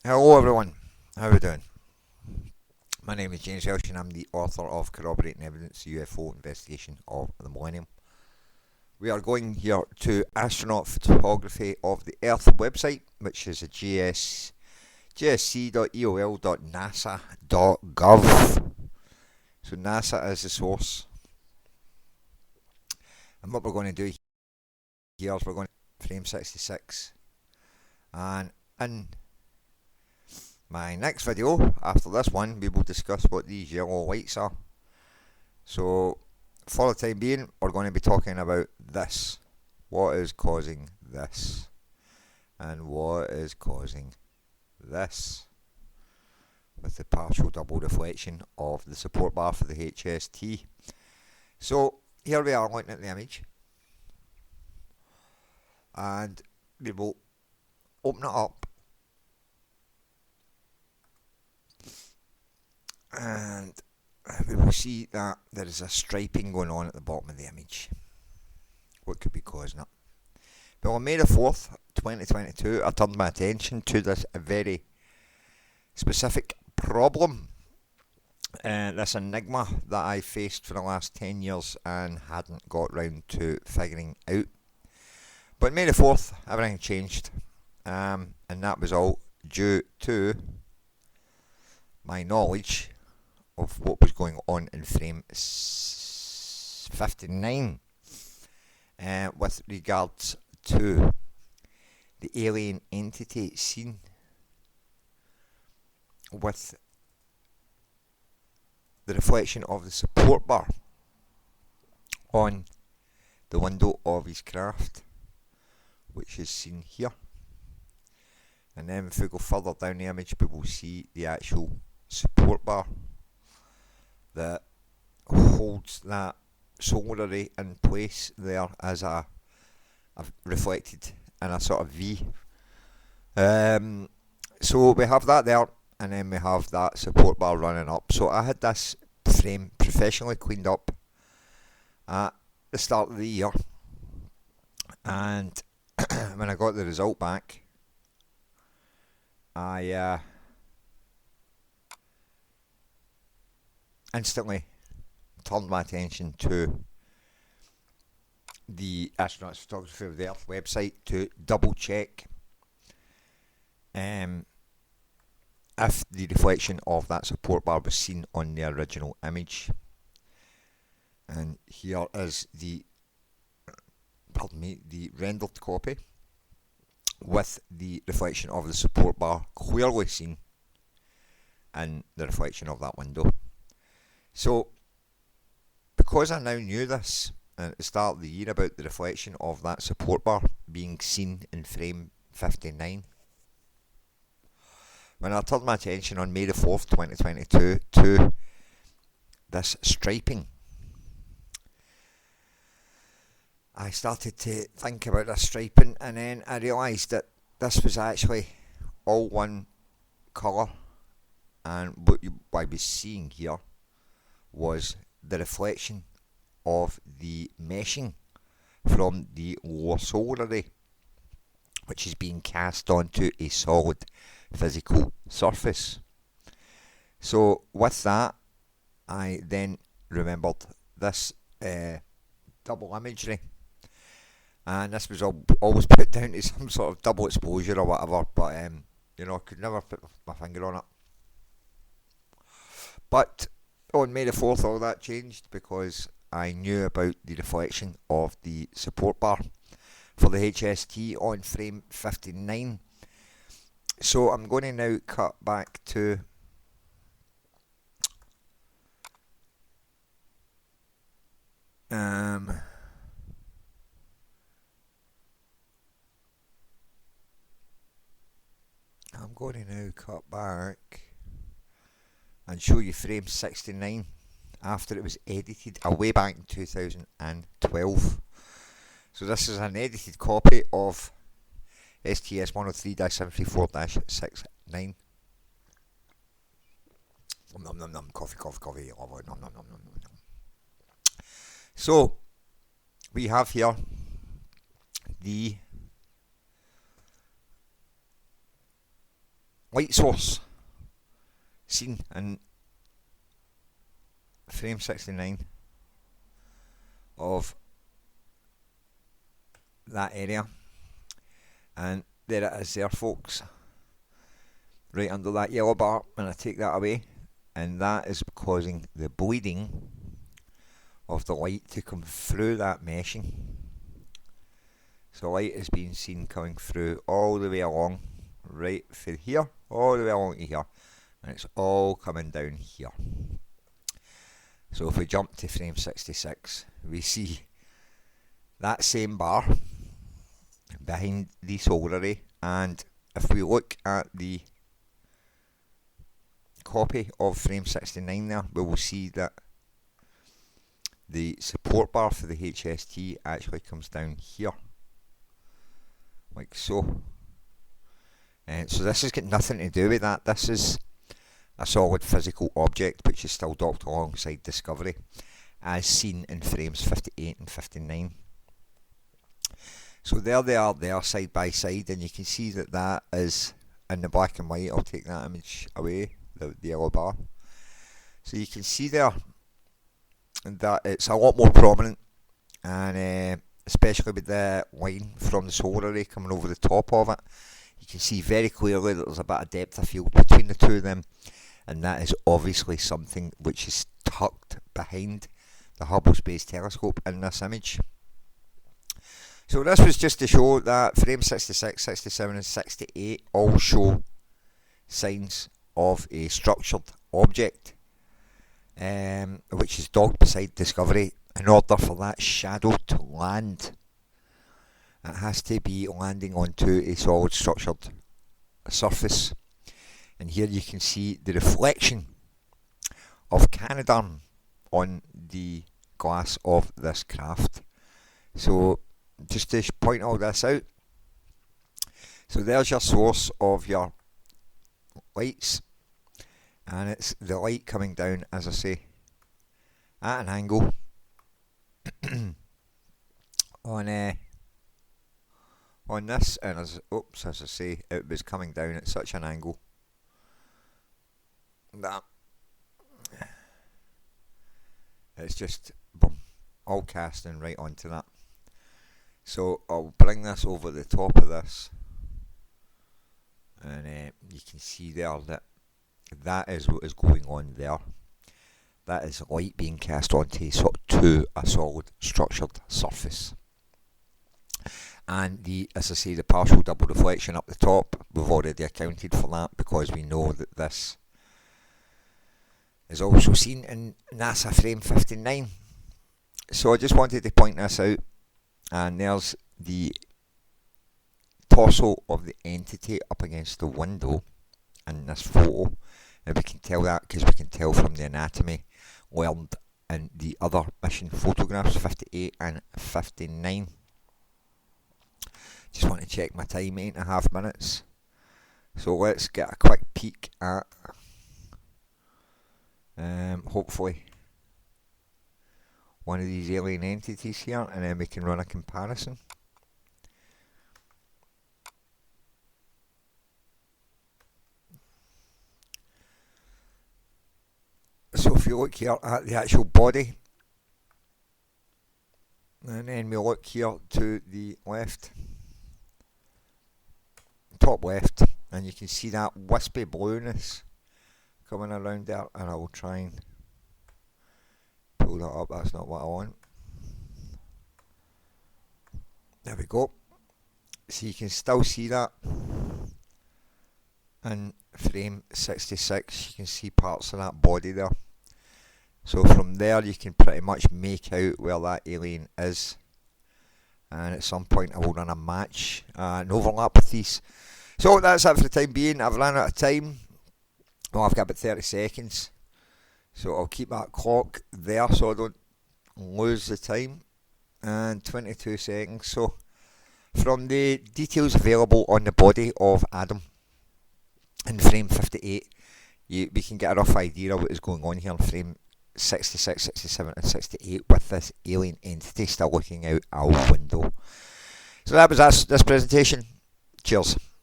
Hello everyone, how are we doing? My name is James Welsh and I'm the author of Corroborating Evidence, the UFO Investigation of the Millennium. We are going here to astronaut photography of the Earth website, which is a gsc.eol.nasa.gov. So NASA is the source. And what we're going to do here is we're going to frame 66. And in my next video, after this one, we will discuss what these yellow lights are. So, for the time being, we're going to be talking about this. What is causing this? And what is causing this? With the partial double reflection of the support bar for the HST. So, here we are looking at the image. And we will open it up. And we will see that there is a striping going on at the bottom of the image. What could be causing it? Well, on May the 4th, 2022, I turned my attention to this very specific problem, this enigma that I faced for the last 10 years and hadn't got round to figuring out. But May the 4th, everything changed, and that was all due to my knowledge of what was going on in frame 59 with regards to the alien entity seen with the reflection of the support bar on the window of his craft, which is seen here. And then if we go further down the image, we will see the actual support bar that holds that solar array in place there as a reflected in a sort of V. So we have that there, and then we have that support bar running up. So I had this frame professionally cleaned up at the start of the year, and when I got the result back, I instantly turned my attention to the Astronauts Photography of the Earth website to double check if the reflection of that support bar was seen on the original image. And here is the rendered copy with the reflection of the support bar clearly seen in the reflection of that window. So, because I now knew this at the start of the year about the reflection of that support bar being seen in frame 59, when I turned my attention on May the 4th, 2022 to this striping, I started to think about this striping, and then I realised that this was actually all one colour, and what I was seeing here was the reflection of the meshing from the lower solar array, which is being cast onto a solid physical surface. So with that, I then remembered this double imagery, and this was always put down to some sort of double exposure or whatever, but I could never put my finger on it. But on May the 4th, all that changed because I knew about the reflection of the support bar for the HST on frame 59. So I'm going to now cut back to I'm going to now cut back and show you frame 69 after it was edited way back in 2012. So this is an edited copy of STS103-734-69. Nom nom nom, coffee. Nom nom nom nom. So we have here the light source seen in frame 69 of that area, and there it is there, folks, right under that yellow bar. And I take that away, and that is causing the bleeding of the light to come through that meshing. So light is being seen coming through all the way along, right from here all the way along to here, and it's all coming down here. So if we jump to frame 66, we see that same bar behind the solar array, and if we look at the copy of frame 69 there, we will see that the support bar for the HST actually comes down here, like so. And so this has got nothing to do with that. This is a solid physical object which is still docked alongside Discovery, as seen in frames 58 and 59. So there they are there side by side, and you can see that that is in the black and white. I'll take that image away, the yellow bar. So you can see there that it's a lot more prominent, and especially with the line from the solar array coming over the top of it, you can see very clearly that there's a bit of depth of field between the two of them, and that is obviously something which is tucked behind the Hubble Space Telescope in this image. So this was just to show that frame 66, 67 and 68 all show signs of a structured object, which is docked beside Discovery. In order for that shadow to land, it has to be landing onto a solid structured surface. And here you can see the reflection of Canadarm on the glass of this craft. So just to point all this out, so there's your source of your lights, and it's the light coming down, as I say, at an angle on this, and as I say, it was coming down at such an angle that it's just boom, all casting right onto that. So I'll bring this over the top of this, and you can see there that that is what is going on there. That is light being cast onto a solid structured surface. And as I say, the partial double reflection up the top, we've already accounted for that because we know that this is also seen in NASA frame 59. So I just wanted to point this out, and there's the torso of the entity up against the window in this photo, and we can tell that because we can tell from the anatomy learned in the other mission photographs 58 and 59. Just want to check my time, 8.5 minutes. So let's get a quick peek at hopefully one of these alien entities here, and then we can run a comparison. So if you look here at the actual body, and then we look here to the left, top left, and you can see that wispy blueness coming around there, and I will try and pull that up. That's not what I want. There we go. So you can still see that in frame 66. You can see parts of that body there. So from there you can pretty much make out where that alien is, and at some point I will run a match, an overlap with these. So that's it for the time being. I've run out of time. Well, I've got about 30 seconds, so I'll keep that clock there so I don't lose the time, and 22 seconds. So from the details available on the body of Adam in frame 58, we can get a rough idea of what is going on here in frame 66, 67 and 68 with this alien entity still looking out our window. So that was this presentation. Cheers.